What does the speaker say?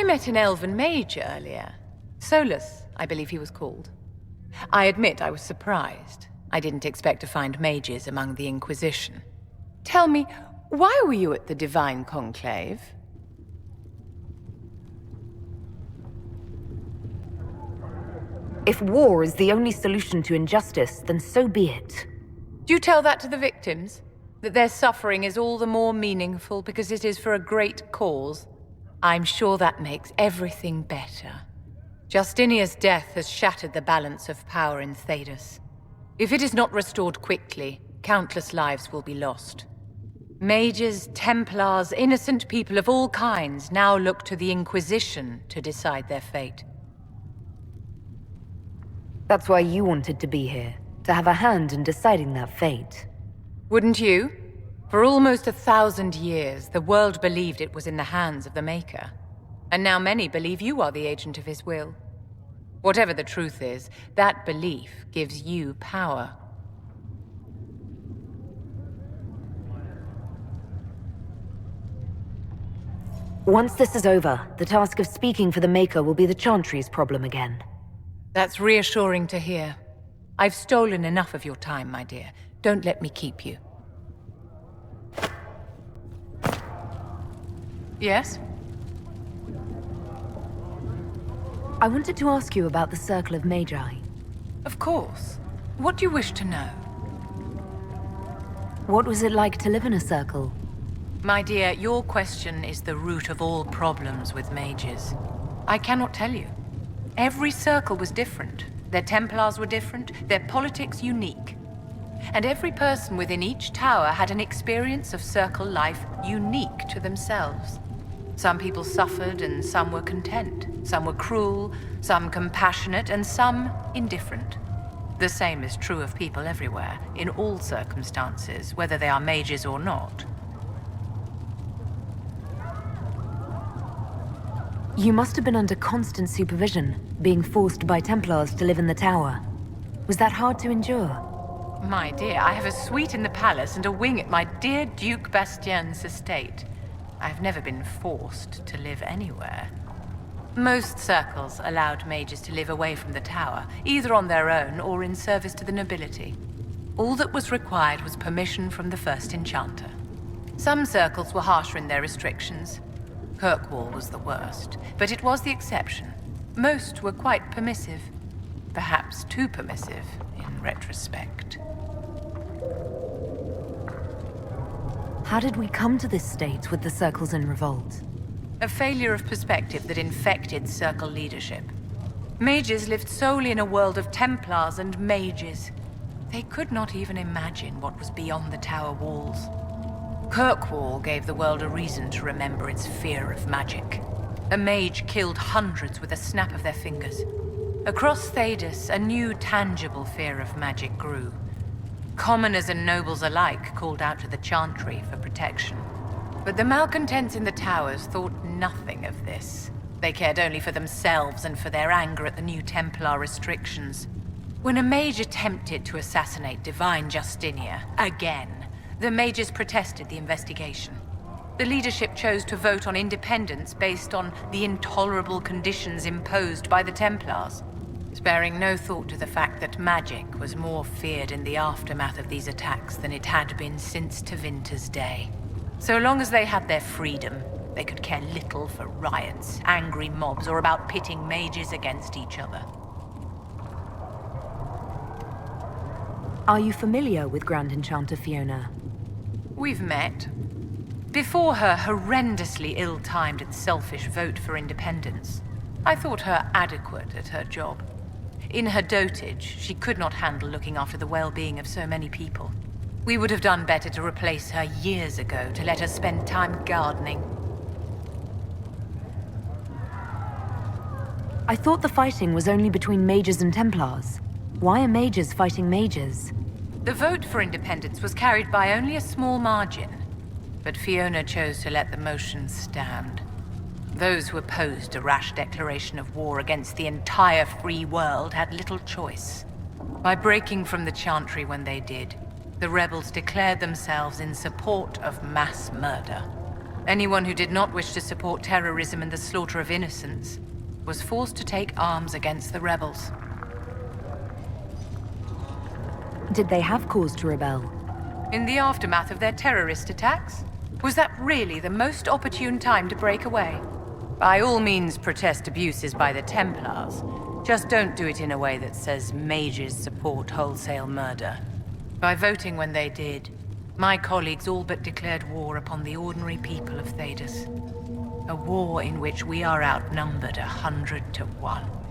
I met an elven mage earlier. Solus, I believe he was called. I admit I was surprised. I didn't expect to find mages among the Inquisition. Tell me, why were you at the Divine Conclave? If war is the only solution to injustice, then so be it. Do you tell that to the victims? That their suffering is all the more meaningful because it is for a great cause? I'm sure that makes everything better. Justinia's death has shattered the balance of power in Thedas. If it is not restored quickly, countless lives will be lost. Mages, Templars, innocent people of all kinds now look to the Inquisition to decide their fate. That's why you wanted to be here, to have a hand in deciding that fate. Wouldn't you? For almost 1,000 years, the world believed it was in the hands of the Maker. And now many believe you are the agent of his will. Whatever the truth is, that belief gives you power. Once this is over, the task of speaking for the Maker will be the Chantry's problem again. That's reassuring to hear. I've stolen enough of your time, my dear. Don't let me keep you. Yes? I wanted to ask you about the Circle of Magi. Of course. What do you wish to know? What was it like to live in a circle? My dear, your question is the root of all problems with mages. I cannot tell you. Every circle was different. Their Templars were different, their politics unique. And every person within each tower had an experience of circle life unique to themselves. Some people suffered and some were content. Some were cruel, some compassionate, and some indifferent. The same is true of people everywhere, in all circumstances, whether they are mages or not. You must have been under constant supervision, being forced by Templars to live in the tower. Was that hard to endure? My dear, I have a suite in the palace and a wing at my dear Duke Bastien's estate. I've never been forced to live anywhere. Most circles allowed mages to live away from the tower, either on their own or in service to the nobility. All that was required was permission from the First Enchanter. Some circles were harsher in their restrictions. Kirkwall was the worst, but it was the exception. Most were quite permissive. Perhaps too permissive, in retrospect. How did we come to this state with the circles in revolt? A failure of perspective that infected circle leadership. Mages lived solely in a world of Templars and mages. They could not even imagine what was beyond the tower walls. Kirkwall gave the world a reason to remember its fear of magic. A mage killed hundreds with a snap of their fingers. Across Thedas, a new tangible fear of magic grew. Commoners and nobles alike called out to the Chantry for protection. But the malcontents in the towers thought nothing of this. They cared only for themselves and for their anger at the new Templar restrictions. When a mage attempted to assassinate Divine Justinia, again, the mages protested the investigation. The leadership chose to vote on independence based on the intolerable conditions imposed by the Templars, sparing no thought to the fact that magic was more feared in the aftermath of these attacks than it had been since Tevinter's day. So long as they had their freedom, they could care little for riots, angry mobs, or about pitting mages against each other. Are you familiar with Grand Enchanter Fiona? We've met. Before her horrendously ill-timed and selfish vote for independence, I thought her adequate at her job. In her dotage, she could not handle looking after the well-being of so many people. We would have done better to replace her years ago, to let her spend time gardening. I thought the fighting was only between mages and Templars. Why are mages fighting mages? The vote for independence was carried by only a small margin, but Fiona chose to let the motion stand. Those who opposed a rash declaration of war against the entire free world had little choice. By breaking from the Chantry when they did, the rebels declared themselves in support of mass murder. Anyone who did not wish to support terrorism and the slaughter of innocents was forced to take arms against the rebels. Did they have cause to rebel? In the aftermath of their terrorist attacks? Was that really the most opportune time to break away? By all means, protest abuses by the Templars. Just don't do it in a way that says mages support wholesale murder. By voting when they did, my colleagues all but declared war upon the ordinary people of Thedas. A war in which we are outnumbered 100 to 1.